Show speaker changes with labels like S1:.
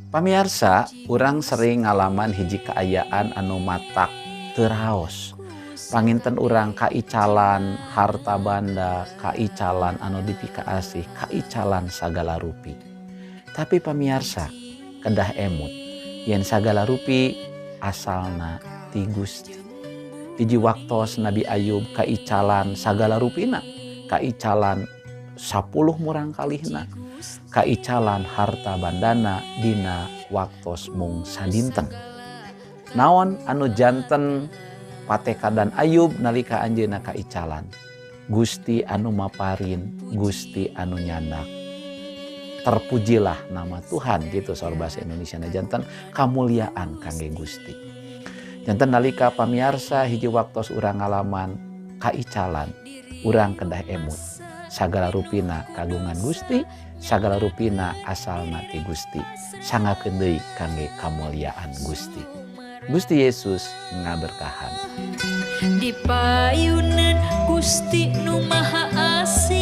S1: Pamirsa, urang sering ngalaman hiji kaayaan anu matak teu raos. Panginten urang kaicalan harta banda, kaicalan anu dipikaasih, kaicalan sagala rupi. Tapi pamirsa, kedah emut, yen sagala rupi asalna ti Gusti. Hiji waktos Nabi Ayub kaicalan sagala rupina, kaicalan 10 murang kalihna, kaicalan harta bandana dina waktos mung sadinten. Naon anu janten patekadan Ayub nalika anjeunna kaicalan? Gusti anu maparin, Gusti anu nyandak. Terpujilah nama Tuhan, gitu saur bahasa Indonesia na janten kamuliaan kangge Gusti. Janten nalika pamirsa hiji waktos urang ngalaman kaicalan, urang kedah emut. Sagala rupina kagungan Gusti, sagala rupina asalna ti Gusti. Sangakeun deui kangge kamuliaan Gusti. Gusti Yesus ngaberkahan.
S2: Dipayunan Gusti nu Maha Asih.